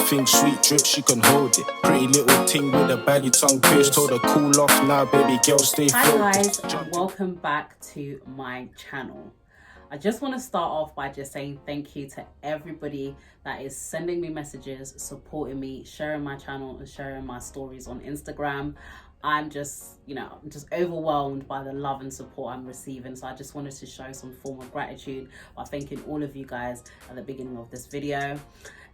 everything sweet drip, she can hold it. Pretty little ting with a baggy tongue pierced. Told her cool off now, baby girl, stay floated. Hi guys, and welcome back to my channel. I just want to start off by just saying thank you to everybody that is sending me messages, supporting me, sharing my channel and sharing my stories on Instagram. I'm just overwhelmed by the love and support I'm receiving. So I just wanted to show some form of gratitude by thanking all of you guys at the beginning of this video.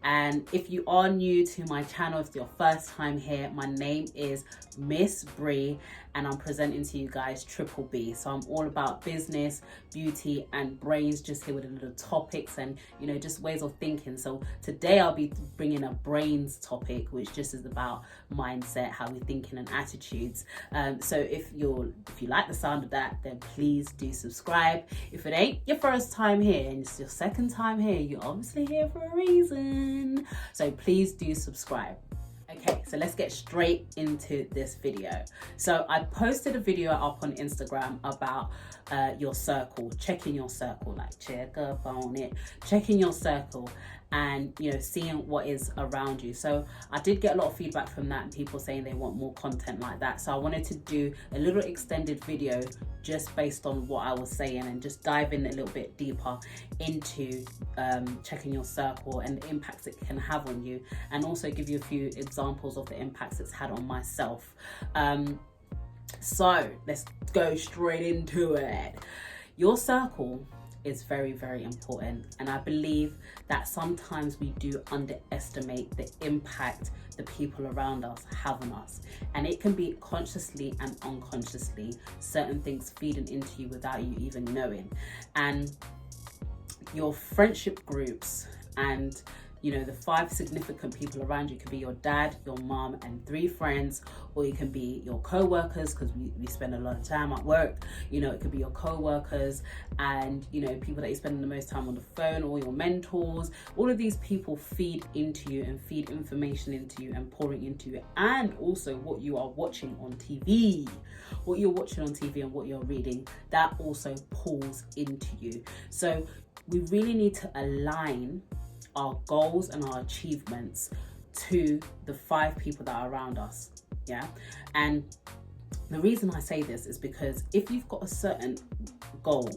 And if you are new to my channel, if it's your first time here, my name is Miss Bree and I'm presenting to you guys Triple B. So I'm all about business, beauty and brains, just here with a little topics and just ways of thinking. So today I'll be bringing a brains topic, which just is about mindset, how we're thinking and attitudes. So if you like the sound of that, then please do subscribe. If it ain't your first time here and it's your second time here, you're obviously here for a reason. So please do subscribe. Okay, so let's get straight into this video. So I posted a video up on Instagram about your circle, checking your circle, like check up on it, checking your circle and seeing what is around you. So I did get a lot of feedback from that and people saying they want more content like that. So I wanted to do a little extended video just based on what I was saying and just dive in a little bit deeper into checking your circle and the impacts it can have on you, and also give you a few examples of the impacts it's had on myself. So let's go straight into it. Your circle is very, very important, and I believe that sometimes we do underestimate the impact the people around us have on us, and it can be consciously and unconsciously certain things feeding into you without you even knowing. And your friendship groups and the 5 significant people around you could be your dad, your mom, and 3 friends, or it can be your co-workers, because we spend a lot of time at work. It could be your co-workers and people that you spend the most time on the phone, or your mentors. All of these people feed into you and feed information into you and pouring into you, and also what you are watching on TV. What you're watching on TV and what you're reading, that also pours into you. So we really need to align our goals and our achievements to the 5 people that are around us. And the reason I say this is because if you've got a certain goal,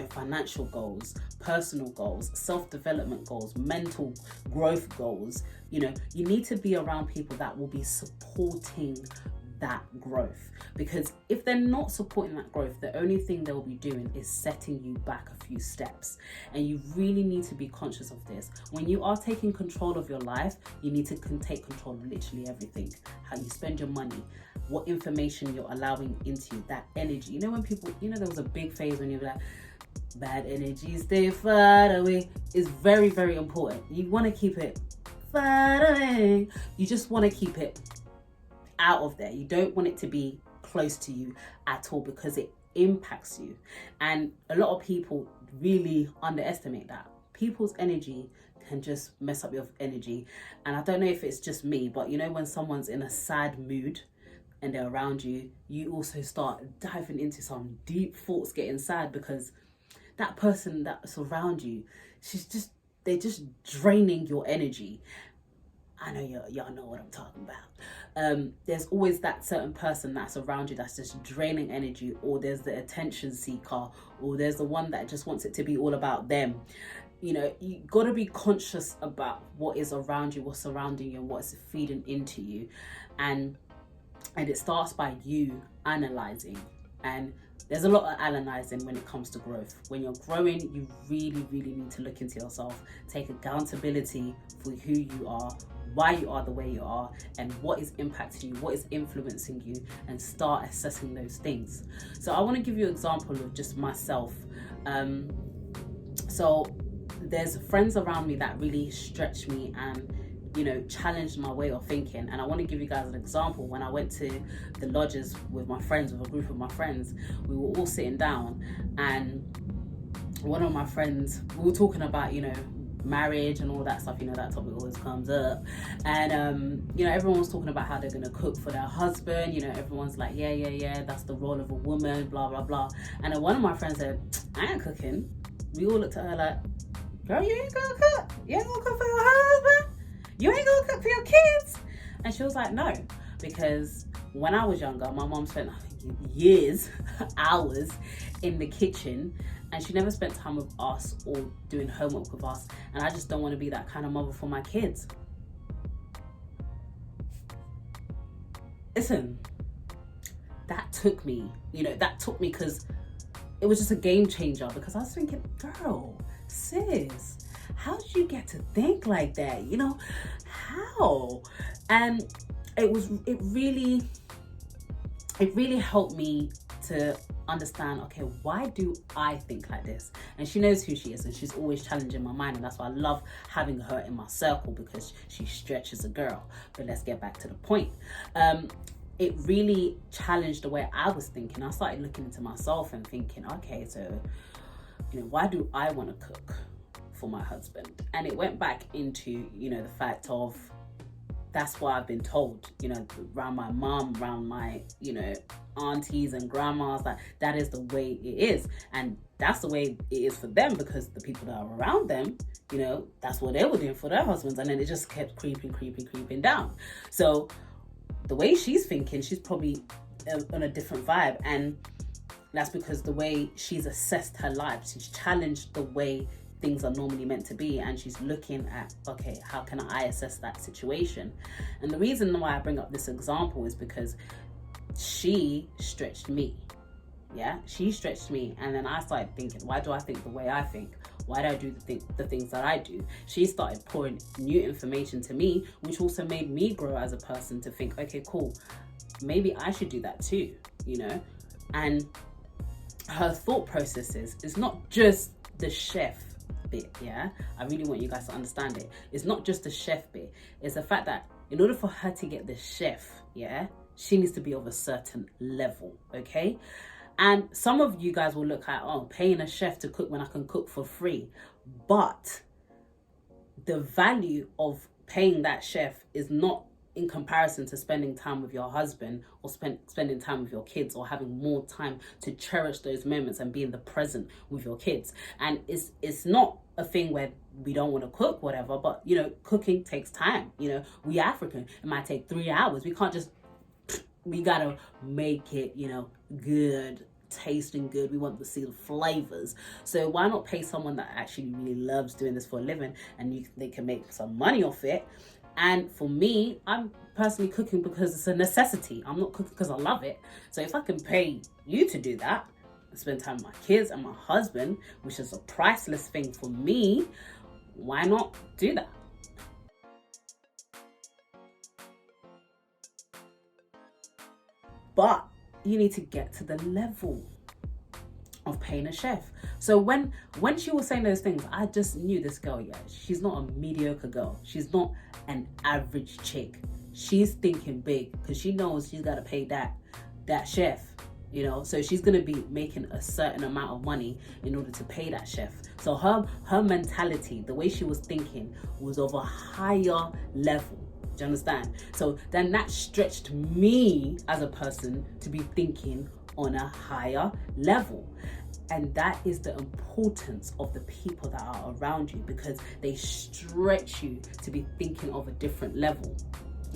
financial goals, personal goals, self-development goals, mental growth goals, you need to be around people that will be supporting that growth. Because if they're not supporting that growth, the only thing they'll be doing is setting you back a few steps. And you really need to be conscious of this. When you are taking control of your life, you need to take control of literally everything. How you spend your money, what information you're allowing into you, that energy. When people, there was a big phase when you were like, bad energy, stay far away. Is very, very important. You want to keep it far away. You just want to keep it out of there. You don't want it to be close to you at all, because it impacts you. And a lot of people really underestimate that. People's energy can just mess up your energy. And I don't know if it's just me, but when someone's in a sad mood and they're around you, you also start diving into some deep thoughts, getting sad, because that person that's around you, they're just draining your energy. I know y'all know what I'm talking about. There's always that certain person that's around you that's just draining energy, or there's the attention seeker, or there's the one that just wants it to be all about them. You got to be conscious about what is around you, what's surrounding you, and what's feeding into you. And it starts by you analyzing. And there's a lot of analyzing when it comes to growth. When you're growing, you really, really need to look into yourself, take accountability for who you are, why you are the way you are, and what is impacting you, what is influencing you, and start assessing those things. So I want to give you an example of just myself. So there's friends around me that really stretch me and challenged my way of thinking. And I want to give you guys an example. When I went to the lodges with my friends, with a group of my friends, we were all sitting down, and one of my friends, we were talking about marriage and all that stuff. That topic always comes up. And everyone was talking about how they're gonna cook for their husband. Everyone's like, yeah, that's the role of a woman, blah blah blah. And then one of my friends said, I ain't cooking. We all looked at her like, girl, you ain't gonna cook? You ain't gonna cook for your husband? You ain't gonna cook up for your kids? And she was like, no, because when I was younger, my mom spent years, hours in the kitchen, and she never spent time with us or doing homework with us. And I just don't want to be that kind of mother for my kids. Listen, that took me because it was just a game changer, because I was thinking, girl, sis, how did you get to think like that? How? And it really helped me to understand, okay, why do I think like this? And she knows who she is, and she's always challenging my mind, and that's why I love having her in my circle, because she stretches a girl. But let's get back to the point. It really challenged the way I was thinking. I started looking into myself and thinking, okay, so why do I want to cook for my husband? And it went back into the fact of, that's what I've been told, around my mom, around my, aunties and grandmas, that is the way it is. And that's the way it is for them, because the people that are around them, that's what they were doing for their husbands. And then it just kept creeping down. So the way she's thinking, she's probably on a different vibe. And that's because the way she's assessed her life, she's challenged the way things are normally meant to be, and she's looking at, okay, how can I assess that situation? And the reason why I bring up this example is because she stretched me. She stretched me, and then I started thinking, why do I think the way I think? Why do I do the things that I do? She started pouring new information to me, which also made me grow as a person to think, okay, cool, maybe I should do that too, And her thought processes is not just the chef bit, I really want you guys to understand it. It's not just the chef bit. It's the fact that in order for her to get the chef, she needs to be of a certain level, okay? And some of you guys will look at, paying a chef to cook when I can cook for free. But the value of paying that chef is not in comparison to spending time with your husband, or spending time with your kids, or having more time to cherish those moments and be in the present with your kids. And it's not a thing where we don't want to cook, whatever, but cooking takes time. We African, it might take 3 hours. We gotta make it, good, tasting good. We want to see the flavors. So why not pay someone that actually really loves doing this for a living, and they can make some money off it? And for me, I'm personally cooking because it's a necessity. I'm not cooking because I love it. So if I can pay you to do that, and spend time with my kids and my husband, which is a priceless thing for me, why not do that? But you need to get to the level of paying a chef. So when she was saying those things, I just knew this girl, she's not a mediocre girl. She's not an average chick. She's thinking big, because she knows she's got to pay that chef, so she's going to be making a certain amount of money in order to pay that chef. So her mentality, the way she was thinking, was of a higher level. Do you understand? So then that stretched me as a person to be thinking on a higher level. And that is the importance of the people that are around you, because they stretch you to be thinking of a different level.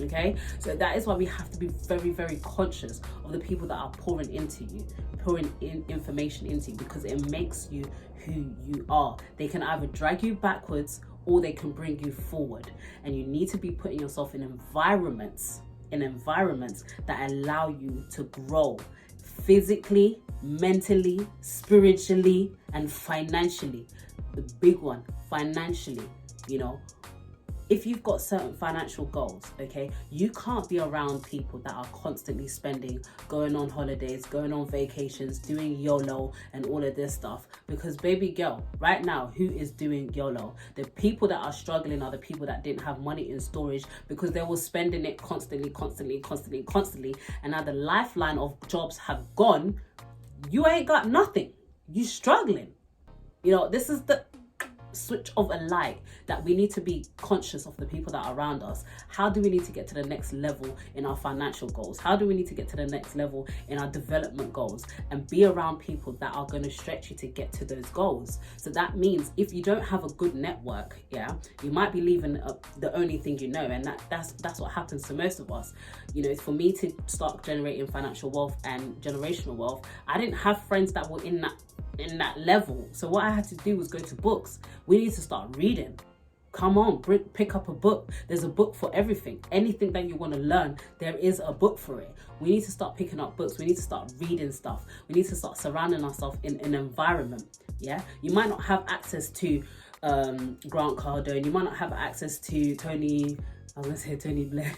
Okay, so that is why we have to be very, very conscious of the people that are pouring into you, pouring in information into you, because it makes you who you are. They can either drag you backwards, or they can bring you forward. And you need to be putting yourself in environments that allow you to grow physically, mentally, spiritually, and financially. The big one, financially, if you've got certain financial goals, okay, you can't be around people that are constantly spending, going on holidays, going on vacations, doing YOLO and all of this stuff. Because baby girl, right now, who is doing YOLO? The people that are struggling are the people that didn't have money in storage, because they were spending it constantly. And now the lifeline of jobs have gone. You ain't got nothing. You struggling. This is the switch of a light that we need to be conscious of the people that are around us. How do we need to get to the next level in our financial goals? How do we need to get to the next level in our development goals? And be around people that are going to stretch you to get to those goals. So that means if you don't have a good network, yeah, you might be leaving the only thing you know, and that's what happens to most of us. You know, for me to start generating financial wealth and generational wealth, I didn't have friends that were in that level. So what I had to do was go to books. We need to start reading. Come on, pick up a book. There's a book for everything. Anything that you want to learn, there is a book for it. We need to start picking up books. We need to start reading stuff. We need to start surrounding ourselves in an environment. Yeah, you might not have access to Grant Cardone. You might not have access to Tony Blair.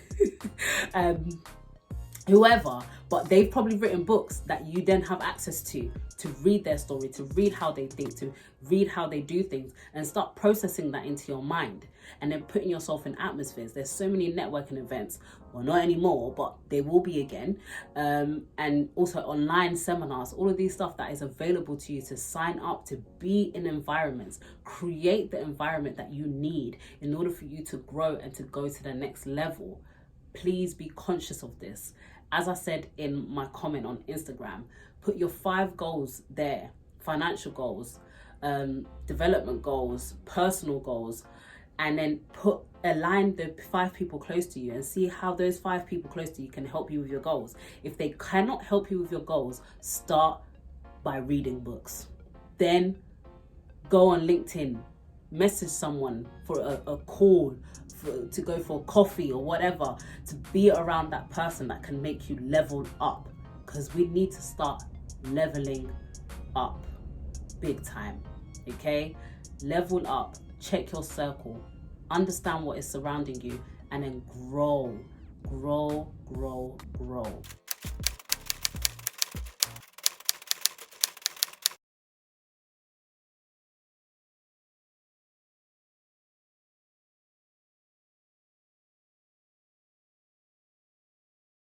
Whoever, but they've probably written books that you then have access to read their story, to read how they think, to read how they do things, and start processing that into your mind, and then putting yourself in atmospheres. There's so many networking events, well, not anymore, but they will be again, and also online seminars, all of these stuff that is available to you to sign up, to be in environments. Create the environment that you need in order for you to grow and to go to the next level. Please be conscious of this. As I said in my comment on Instagram, put your 5 goals there: financial goals, development goals, personal goals, and then align the 5 people close to you and see how those 5 people close to you can help you with your goals. If they cannot help you with your goals, start by reading books. Then go on LinkedIn, message someone for a call, to go for coffee or whatever, to be around that person that can make you level up, because we need to start leveling up big time. Okay, level up, check your circle, understand what is surrounding you, and then grow.